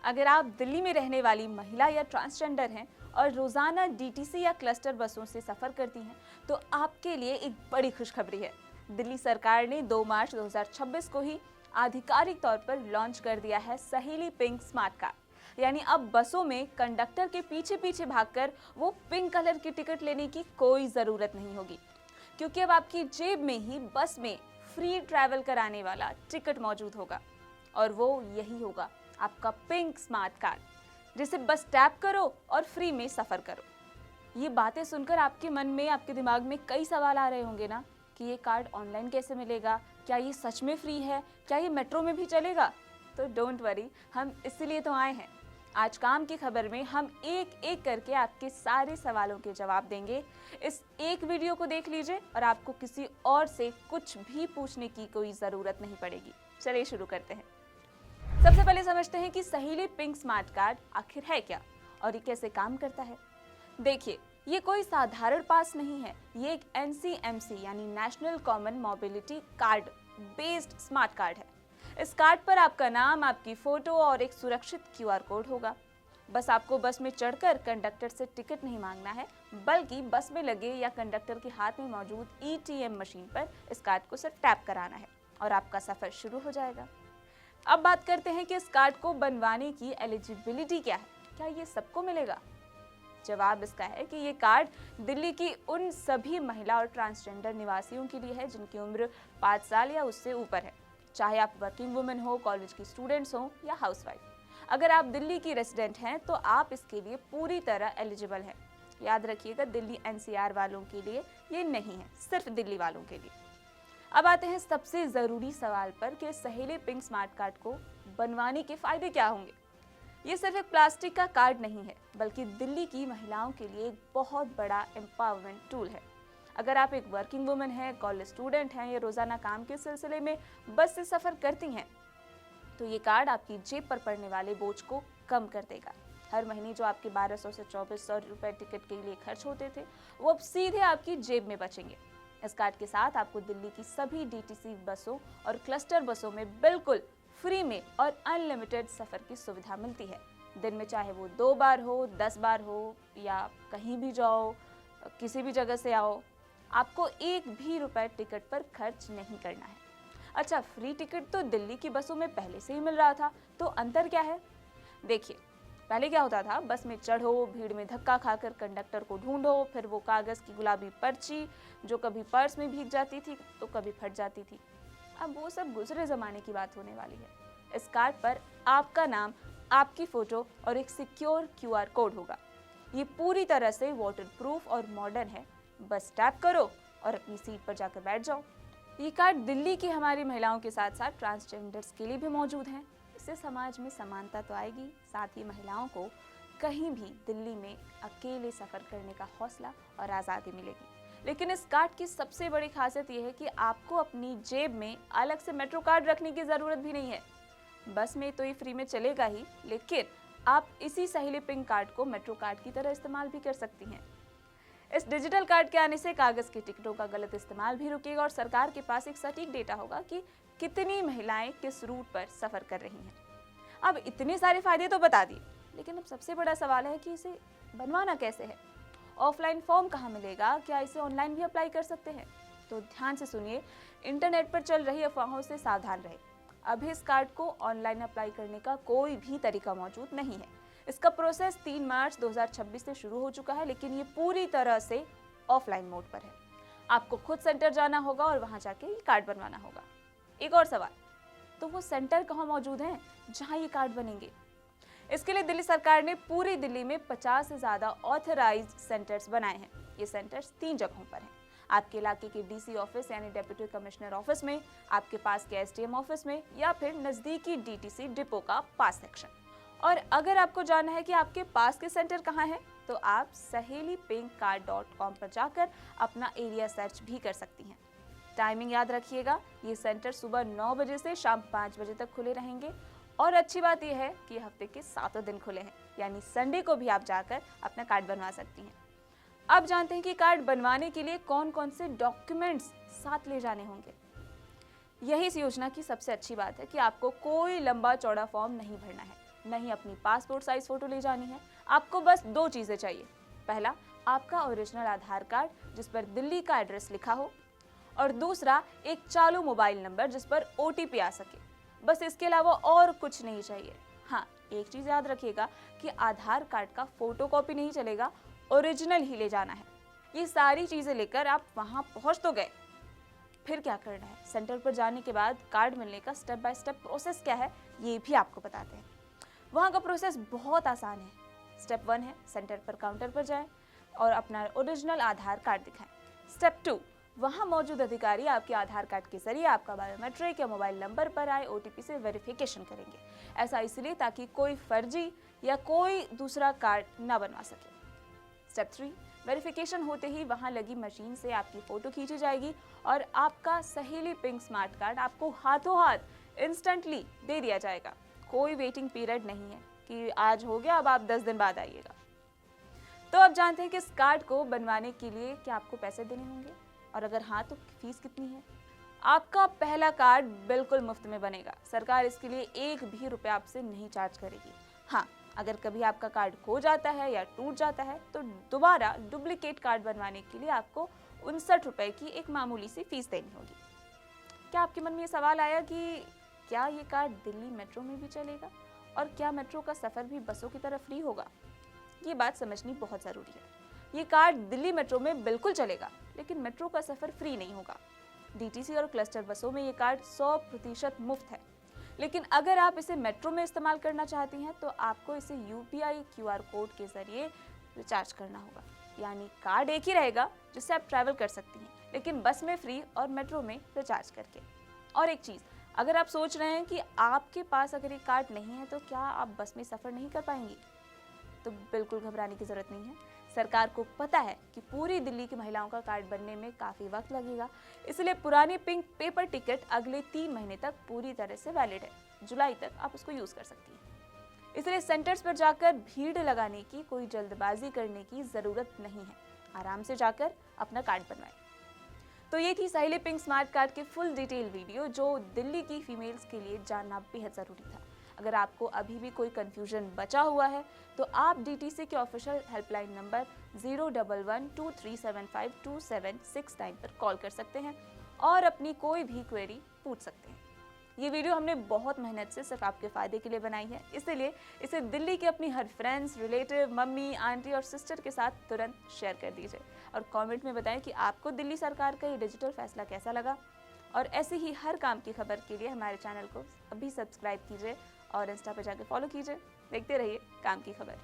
अगर आप दिल्ली में रहने वाली महिला या ट्रांसजेंडर हैं और रोजाना डीटीसी या क्लस्टर बसों से सफर करती हैं, तो आपके लिए एक बड़ी खुशखबरी है। दिल्ली सरकार ने 2 मार्च 2026 को ही आधिकारिक तौर पर लॉन्च कर दिया है सहेली पिंक स्मार्ट कार्ड। यानी अब बसों में कंडक्टर के पीछे पीछे भागकर वो पिंक कलर की टिकट लेने की कोई जरूरत नहीं होगी, क्योंकि अब आपकी जेब में ही बस में फ्री ट्रैवल कराने वाला टिकट मौजूद होगा। और वो यही होगा आपका पिंक स्मार्ट कार्ड, जिसे बस टैप करो और फ्री में सफर करो। ये बातें सुनकर आपके मन में, आपके दिमाग में कई सवाल आ रहे होंगे ना कि ये कार्ड ऑनलाइन कैसे मिलेगा, क्या ये सच में फ्री है, क्या ये मेट्रो में भी चलेगा? तो डोंट वरी, हम इसीलिए तो आए हैं। आज काम की खबर में हम एक एक करके आपके सारे सवालों के जवाब देंगे। इस एक वीडियो को देख लीजिए और आपको किसी और से कुछ भी पूछने की कोई जरूरत नहीं पड़ेगी। चलिए शुरू करते हैं। सबसे पहले समझते हैं कि सहेली पिंक स्मार्ट कार्ड आखिर है क्या और ये कैसे काम करता है। देखिए, ये कोई साधारण पास नहीं है, ये एक NCMC यानी national common mobility card based smart card है। इस कार्ड पर आपका नाम, आपकी फोटो और एक सुरक्षित QR कोड होगा। बस आपको बस में चढ़कर कंडक्टर से टिकट नहीं मांगना है, बल्कि बस में लगे या कंडक्टर के हाथ में मौजूद ETM मशीन पर इस कार्ड को सिर्फ टैप कराना है और आपका सफर शुरू हो जाएगा। अब बात करते हैं कि इस कार्ड को बनवाने की एलिजिबिलिटी क्या है, क्या ये सबको मिलेगा? जवाब इसका है कि ये कार्ड दिल्ली की उन सभी महिला और ट्रांसजेंडर निवासियों के लिए है जिनकी उम्र 5 साल या उससे ऊपर है, चाहे आप वर्किंग वुमेन हो, कॉलेज की स्टूडेंट्स हो या हाउसवाइफ। अगर आप दिल्ली की रेजिडेंट हैं तो आप इसके लिए पूरी तरह एलिजिबल हैं। याद रखिएगा, दिल्ली NCR वालों के लिए ये नहीं है, सिर्फ दिल्ली वालों के लिए। अब आते हैं सबसे जरूरी सवाल पर कि सहेली पिंक स्मार्ट कार्ड को बनवाने के फायदे क्या होंगे। ये सिर्फ एक प्लास्टिक का कार्ड नहीं है, बल्कि दिल्ली की महिलाओं के लिए एक बहुत बड़ा एम्पावरमेंट टूल है। अगर आप एक वर्किंग वुमेन हैं, कॉलेज स्टूडेंट हैं या रोजाना काम के सिलसिले में बस से सफर करती हैं, तो ये कार्ड आपकी जेब पर पड़ने वाले बोझ को कम कर देगा। हर महीने जो आपके 1200 से 2400 रुपए टिकट के लिए खर्च होते थे, वो अब सीधे आपकी जेब में बचेंगे। इस कार्ड के साथ आपको दिल्ली की सभी DTC बसों और क्लस्टर बसों में बिल्कुल फ्री में और अनलिमिटेड सफर की सुविधा मिलती है। दिन में चाहे वो 2 बार हो, 10 बार हो या कहीं भी जाओ, किसी भी जगह से आओ, आपको एक भी रुपए टिकट पर खर्च नहीं करना है। अच्छा, फ्री टिकट तो दिल्ली की बसों में पहले से ही मिल रहा था, तो अंतर क्या है? देखिए, पहले क्या होता था, बस में चढ़ो, भीड़ में धक्का खाकर कंडक्टर को ढूंढो, फिर वो कागज की गुलाबी पर्ची जो कभी पर्स में भीग जाती थी तो कभी फट जाती थी। अब वो सब गुजरे जमाने की बात होने वाली है। इस कार्ड पर आपका नाम, आपकी फोटो और एक सिक्योर QR कोड होगा। ये पूरी तरह से वाटरप्रूफ और मॉडर्न है। बस टैप करो और अपनी सीट पर जाकर बैठ जाओ। ये कार्ड दिल्ली की हमारी महिलाओं के साथ साथ ट्रांसजेंडर्स के लिए भी मौजूद है। इससे समाज में समानता तो आएगी, साथ ही महिलाओं को कहीं भी दिल्ली में अकेले सफर करने का हौसला और आज़ादी मिलेगी। लेकिन इस कार्ड की सबसे बड़ी खासियत यह है कि आपको अपनी जेब में अलग से मेट्रो कार्ड रखने की ज़रूरत भी नहीं है। बस में तो ये फ्री में चलेगा ही, लेकिन आप इसी सहेली पिंक कार्ड को मेट्रो कार्ड की तरह इस्तेमाल भी कर सकती हैं। इस डिजिटल कार्ड के आने से कागज के टिकटों का गलत इस्तेमाल भी रुकेगा और सरकार के पास एक सटीक डेटा होगा कि कितनी महिलाएं किस रूट पर सफर कर रही हैं। अब इतने सारे फायदे तो बता दिए, लेकिन अब सबसे बड़ा सवाल है कि इसे बनवाना कैसे है। ऑफलाइन फॉर्म कहाँ मिलेगा, क्या इसे ऑनलाइन भी अप्लाई कर सकते हैं? तो ध्यान से सुनिए, इंटरनेट पर चल रही अफवाहों से सावधान रहे। अभी इस कार्ड को ऑनलाइन अप्लाई करने का कोई भी तरीका मौजूद नहीं है। इसका प्रोसेस 3 मार्च 2026 से शुरू हो चुका है, लेकिन ये पूरी तरह से ऑफलाइन मोड पर है। आपको खुद सेंटर जाना होगा और वहां जाके ये कार्ड बनवाना होगा। एक और सवाल, तो वो सेंटर कहाँ मौजूद हैं जहां ये कार्ड बनेंगे? इसके लिए दिल्ली सरकार ने पूरी दिल्ली में 50 से ज्यादा ऑथराइज्ड सेंटर्स बनाए हैं। ये सेंटर्स 3 जगहों पर हैं। आपके इलाके के DC ऑफिस यानी डेप्यूटी कमिश्नर ऑफिस में, आपके पास के SDM ऑफिस में या फिर नजदीकी DTC डिपो का पास सेक्शन। और अगर आपको जानना है कि आपके पास के सेंटर कहाँ है, तो आप sahelipinkcard.com पर जाकर अपना एरिया सर्च भी कर सकती हैं। टाइमिंग याद रखिएगा, ये सेंटर सुबह 9 बजे से शाम 5 बजे तक खुले रहेंगे। और अच्छी बात यह है कि हफ्ते के 7 दिन खुले हैं, यानी संडे को भी आप जाकर अपना कार्ड बनवा सकती हैं। अब जानते हैं कि कार्ड बनवाने के लिए कौन कौन से डॉक्यूमेंट्स साथ ले जाने होंगे। यही इस योजना की सबसे अच्छी बात है कि आपको कोई लंबा चौड़ा फॉर्म नहीं भरना है। न ही अपनी पासपोर्ट साइज फोटो ले जानी है। आपको बस 2 चीजें चाहिए। पहला, आपका ओरिजिनल आधार कार्ड जिस पर दिल्ली का एड्रेस लिखा हो, और दूसरा एक चालू मोबाइल नंबर जिस पर OTP आ सके। बस इसके अलावा और कुछ नहीं चाहिए। हाँ, एक चीज याद रखिएगा कि आधार कार्ड का फोटोकॉपी नहीं चलेगा, ओरिजिनल ही ले जाना है। ये सारी चीजें लेकर आप वहां पहुंच तो गए, फिर क्या करना है? सेंटर पर जाने के बाद कार्ड मिलने का स्टेप बाय स्टेप प्रोसेस क्या है, ये भी आपको बताते हैं। वहाँ का प्रोसेस बहुत आसान है। स्टेप 1 है, सेंटर पर काउंटर पर जाएं और अपना ओरिजिनल आधार कार्ड दिखाएं। स्टेप 2, वहाँ मौजूद अधिकारी आपके आधार कार्ड के जरिए आपका बायोमेट्रिक या मोबाइल नंबर पर आए OTP से वेरिफिकेशन करेंगे। ऐसा इसलिए ताकि कोई फर्जी या कोई दूसरा कार्ड ना बनवा सके। स्टेप 3, वेरिफिकेशन होते ही वहां लगी मशीन से आपकी फोटो खींची जाएगी और आपका सहेली पिंक स्मार्ट कार्ड आपको हाथों हाथ इंस्टेंटली दे दिया जाएगा। कोई वेटिंग पीरियड नहीं है कि आज हो गया अब आप 10 दिन बाद आइएगा। तो अब जानते हैं कि इस कार्ड को बनवाने के लिए क्या आपको पैसे देने होंगे, और अगर हाँ तो फीस कितनी है। आपका पहला कार्ड बिल्कुल मुफ्त में बनेगा। सरकार इसके लिए 1 भी रुपया आपसे नहीं चार्ज करेगी। हाँ, अगर कभी आपका कार्ड खो जाता है या टूट जाता है तो दोबारा डुप्लीकेट कार्ड बनवाने के लिए आपको 59 रुपए की एक मामूली सी फीस देनी होगी। क्या आपके मन में ये सवाल आया कि क्या ये कार्ड दिल्ली मेट्रो में भी चलेगा, और क्या मेट्रो का सफर भी बसों की तरह फ्री होगा? ये बात समझनी बहुत जरूरी है। ये कार्ड दिल्ली मेट्रो में बिल्कुल चलेगा, लेकिन मेट्रो का सफर फ्री नहीं होगा। DTC और क्लस्टर बसों में ये कार्ड 100% मुफ्त है, लेकिन अगर आप इसे मेट्रो में इस्तेमाल करना चाहती हैं तो आपको इसे UPI QR कोड के जरिए रिचार्ज करना होगा। यानी कार्ड एक ही रहेगा जिससे आप ट्रैवल कर सकती हैं, लेकिन बस में फ्री और मेट्रो में रिचार्ज करके। और एक चीज़, अगर आप सोच रहे हैं कि आपके पास अगर ये कार्ड नहीं है तो क्या आप बस में सफ़र नहीं कर पाएंगी, तो बिल्कुल घबराने की ज़रूरत नहीं है। सरकार को पता है कि पूरी दिल्ली की महिलाओं का कार्ड बनने में काफ़ी वक्त लगेगा, इसलिए पुरानी पिंक पेपर टिकट अगले 3 महीने तक पूरी तरह से वैलिड है। जुलाई तक आप उसको यूज़ कर सकती हैं। इसलिए सेंटर्स पर जाकर भीड़ लगाने की, कोई जल्दबाजी करने की ज़रूरत नहीं है। आराम से जाकर अपना कार्ड बनवाएं। तो ये थी सहेली पिंक स्मार्ट कार्ड की फुल डिटेल वीडियो, जो दिल्ली की फीमेल्स के लिए जानना बेहद ज़रूरी था। अगर आपको अभी भी कोई कंफ्यूजन बचा हुआ है तो आप DTC के ऑफिशियल हेल्पलाइन नंबर 01123752769 पर कॉल कर सकते हैं और अपनी कोई भी क्वेरी पूछ सकते हैं। ये वीडियो हमने बहुत मेहनत से सिर्फ आपके फ़ायदे के लिए बनाई है, इसलिए इसे दिल्ली के अपनी हर फ्रेंड्स, रिलेटिव, मम्मी, आंटी और सिस्टर के साथ तुरंत शेयर कर दीजिए और कमेंट में बताएं कि आपको दिल्ली सरकार का ये डिजिटल फैसला कैसा लगा। और ऐसे ही हर काम की खबर के लिए हमारे चैनल को अभी सब्सक्राइब कीजिए और इंस्टा पर जाकर फॉलो कीजिए। देखते रहिए काम की खबर।